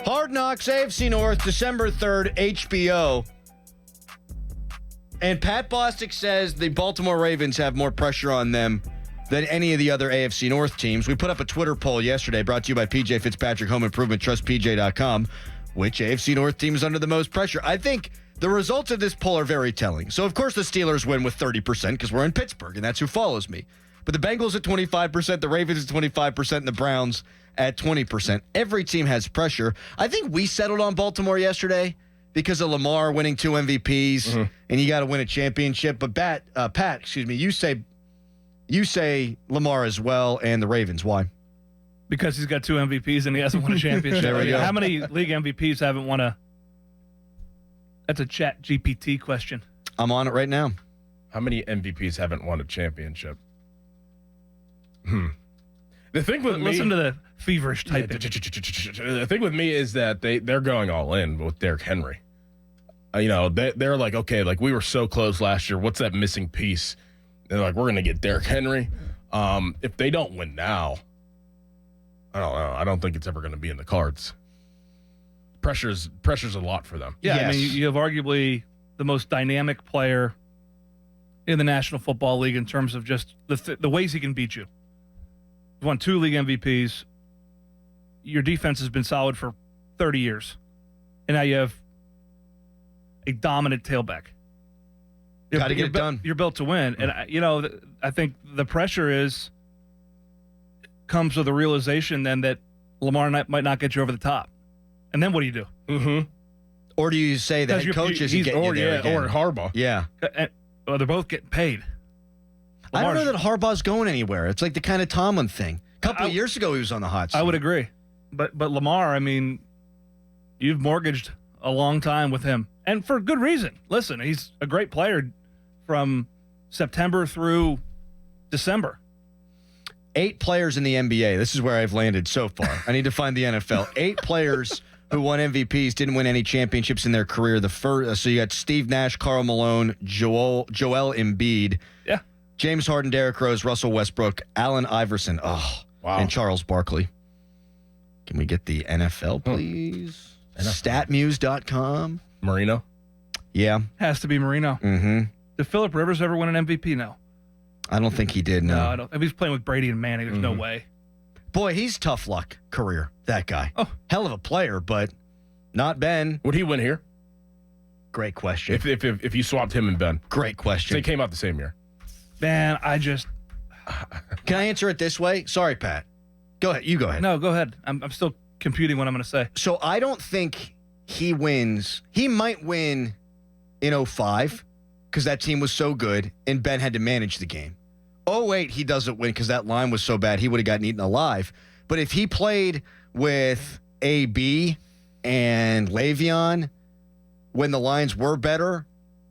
Hard Knocks, AFC North, December 3rd, HBO. And Pat Bostick says the Baltimore Ravens have more pressure on them than any of the other AFC North teams. We put up a Twitter poll yesterday brought to you by PJ Fitzpatrick Home Improvement, trustpj.com. Which AFC North team is under the most pressure? I think the results of this poll are very telling. So, of course, the Steelers win with 30% because we're in Pittsburgh, and that's who follows me. But the Bengals at 25%, the Ravens at 25%, and the Browns at 20%. Every team has pressure. I think we settled on Baltimore yesterday because of Lamar winning 2 MVPs, and you got to win a championship. But Pat, you say Lamar as well and the Ravens. Why? Because he's got 2 MVPs and he hasn't won a championship. There we go. How many league MVPs haven't won a... That's a chat GPT question. I'm on it right now. How many MVPs haven't won a championship? The thing with me... Listen to the feverish typing. The thing with me is that they're going all in with Derrick Henry. They're like, okay, like we were so close last year. What's that missing piece? They're like, we're going to get Derrick Henry. If they don't win now, I don't know. I don't think it's ever going to be in the cards. Pressure's a lot for them. Yeah, Yes. I mean, you have arguably the most dynamic player in the National Football League in terms of just the ways he can beat you. He's won 2 league MVPs. Your defense has been solid for 30 years. And now you have a dominant tailback. Got to get it done. You're built to win. And, I think the pressure comes with the realization then that Lamar might not get you over the top. And then what do you do? Mm-hmm. Or do you say that coach isn't getting you there again? Or Harbaugh. Yeah. Well, they're both getting paid. I don't know that Harbaugh's going anywhere. It's like the kind of Tomlin thing. A couple of years ago, he was on the hot seat. I would agree. But Lamar, I mean, you've mortgaged a long time with him. And for good reason. Listen, he's a great player from September through December. 8 players in the NBA. This is where I've landed so far. I need to find the NFL. 8 players who won MVPs didn't win any championships in their career. So you got Steve Nash, Karl Malone, Joel Embiid, James Harden, Derrick Rose, Russell Westbrook, Allen Iverson, and Charles Barkley. Can we get the NFL, please? Statmuse.com. Marino? Yeah. Has to be Marino. Mm-hmm. Did Phillip Rivers ever win an MVP? No. I don't think he did, no. I don't. If he's playing with Brady and Manning, there's no way. Boy, he's tough luck career, that guy. Oh. Hell of a player, but not Ben. Would he win here? Great question. If you swapped him and Ben? Great question. They came out the same year. Man, Can I answer it this way? Sorry, Pat. Go ahead. You go ahead. No, go ahead. I'm still computing what I'm going to say. So I don't think he wins. He might win in 2005 because that team was so good and Ben had to manage the game. 2008, he doesn't win because that line was so bad he would have gotten eaten alive. But if he played with AB and Le'Veon when the lines were better,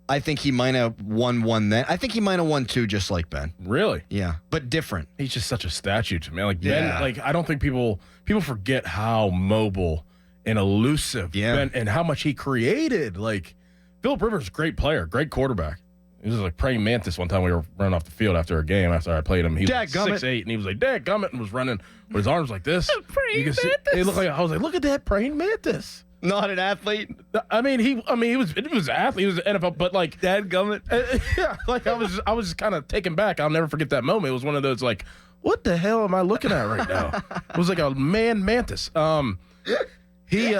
I think he might have won one then. I think he might have won 2 just like Ben. Really? Yeah, but different. He's just such a statue to me. Like Yeah. Ben, like I don't think people forget how mobile and elusive Ben and how much he created. Like Phillip Rivers, great player, great quarterback. He was like praying mantis one time we were running off the field after a game after I played him. He was like 6'8", and he was like, "Dadgummit," and was running with his arms like this. Praying mantis. It looked like I was like, "Look at that praying mantis." Not an athlete. I mean, he was an athlete. He was an NFL, but like Dadgummit. yeah, like I was kind of taken back. I'll never forget that moment. It was one of those like, what the hell am I looking at right now? It was like a man mantis. He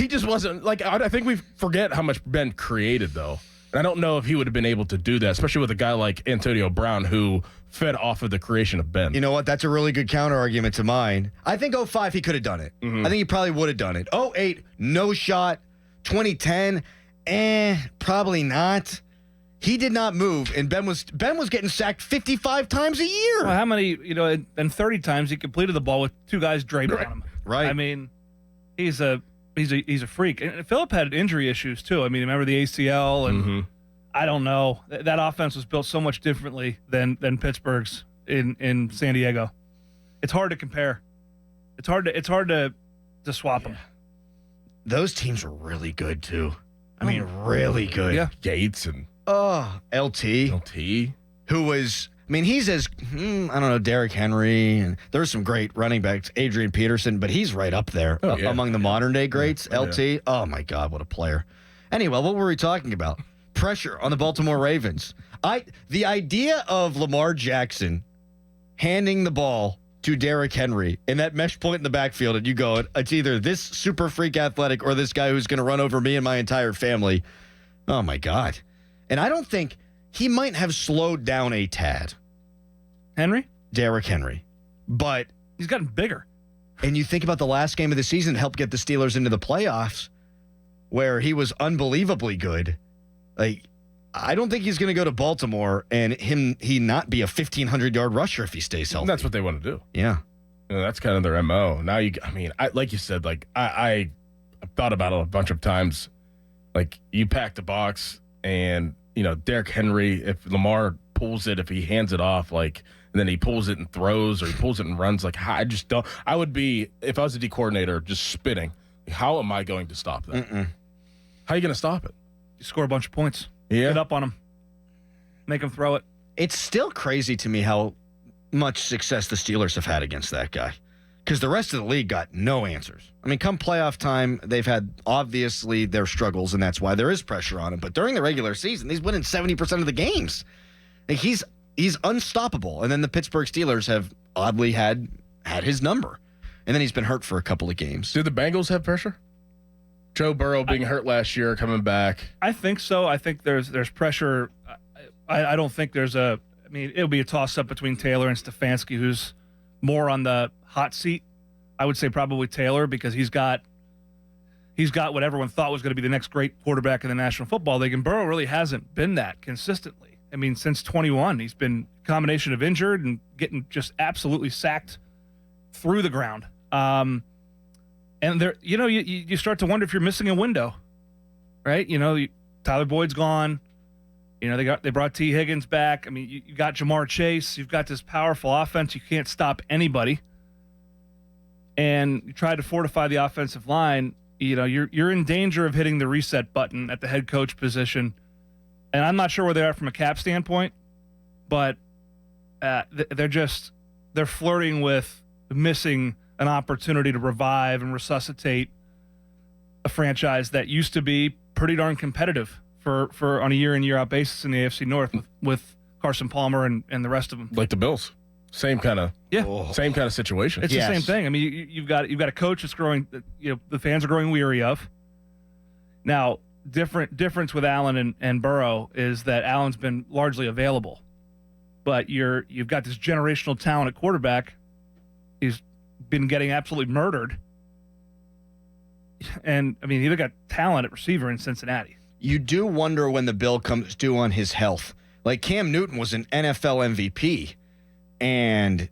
just wasn't like. I think we forget how much Ben created though. And I don't know if he would have been able to do that, especially with a guy like Antonio Brown who fed off of the creation of Ben. You know what? That's a really good counter argument to mine. I think 2005 he could have done it. I think he probably would have done it. 2008, no shot. 2010, probably not. He did not move, and Ben was getting sacked 55 times a year. Well, how many? And 30 times he completed the ball with 2 guys draped on him. Right. I mean, he's a freak. And Phillip had injury issues too. I mean, remember the ACL and I don't know. That offense was built so much differently than Pittsburgh's in San Diego. It's hard to compare. It's hard to swap them. Those teams were really good too. I mean, really good. Yeah. Gates and LT, LT. who was I mean, he's I don't know, Derrick Henry, and there's some great running backs, Adrian Peterson, but he's right up there among the modern day greats. LT, oh my God, what a player. Anyway, what were we talking about? Pressure on the Baltimore Ravens. The idea of Lamar Jackson handing the ball to Derrick Henry in that mesh point in the backfield, and you go, it's either this super freak athletic or this guy who's going to run over me and my entire family. Oh my God. And I don't think he might have slowed down a tad. Henry? Derrick Henry. But he's gotten bigger. And you think about the last game of the season to help get the Steelers into the playoffs, where he was unbelievably good. Like, I don't think he's going to go to Baltimore and he not be a 1,500-yard rusher if he stays healthy. That's what they want to do. Yeah. That's kind of their MO. Now, like you said, like I thought about it a bunch of times. Like, you pack the box and, Derrick Henry, if Lamar pulls it, if he hands it off, like, and then he pulls it and throws, or he pulls it and runs, like, I just don't. I would be, if I was a D coordinator, just spitting. How am I going to stop that? How are you going to stop it? You score a bunch of points. Yeah. Get up on him. Make him throw it. It's still crazy to me how much success the Steelers have had against that guy, because the rest of the league got no answers. I mean, come playoff time, they've had obviously their struggles, and that's why there is pressure on him. But during the regular season, he's winning 70% of the games. Like, he's unstoppable. And then the Pittsburgh Steelers have oddly had his number. And then he's been hurt for a couple of games. Do the Bengals have pressure? Joe Burrow being hurt last year, coming back. I think so. I think there's pressure. I don't think it'll be a toss-up between Taylor and Stefanski, who's more on the hot seat. I would say probably Taylor, because he's got what everyone thought was going to be the next great quarterback in the National Football League, and Burrow really hasn't been that consistently. I mean, since 21, he's been a combination of injured and getting just absolutely sacked through the ground. And there, you start to wonder if you're missing a window, right? Tyler Boyd's gone. They brought T. Higgins back. I mean, you got Jamar Chase. You've got this powerful offense. You can't stop anybody. And you try to fortify the offensive line. You're in danger of hitting the reset button at the head coach position. And I'm not sure where they are from a cap standpoint, but they're flirting with missing an opportunity to revive and resuscitate a franchise that used to be pretty darn competitive for on a year in, year out basis in the AFC North with Carson Palmer and the rest of them. Like the Bills. Same kind of situation. It's the same thing. I mean, you've got a coach that's growing, the fans are growing weary of. Now, difference with Allen and Burrow is that Allen's been largely available, but you've got this generational talent at quarterback. He's been getting absolutely murdered. And, I mean, he got talent at receiver in Cincinnati. You do wonder when the bill comes due on his health. Like, Cam Newton was an NFL MVP, and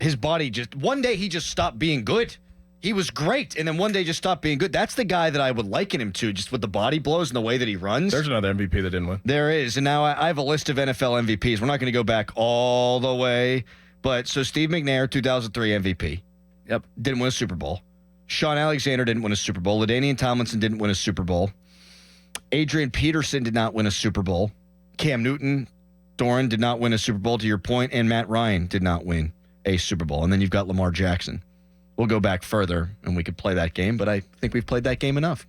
his body one day he just stopped being good. He was great, and then one day just stopped being good. That's the guy that I would liken him to, just with the body blows and the way that he runs. There's another MVP that didn't win. There is, and now I have a list of NFL MVPs. We're not going to go back all the way, but so Steve McNair, 2003 MVP. Yep, didn't win a Super Bowl. Sean Alexander didn't win a Super Bowl. LaDainian Tomlinson didn't win a Super Bowl. Adrian Peterson did not win a Super Bowl. Cam Newton, Dorin did not win a Super Bowl, to your point, and Matt Ryan did not win a Super Bowl. And then you've got Lamar Jackson. We'll go back further, and we could play that game, but I think we've played that game enough.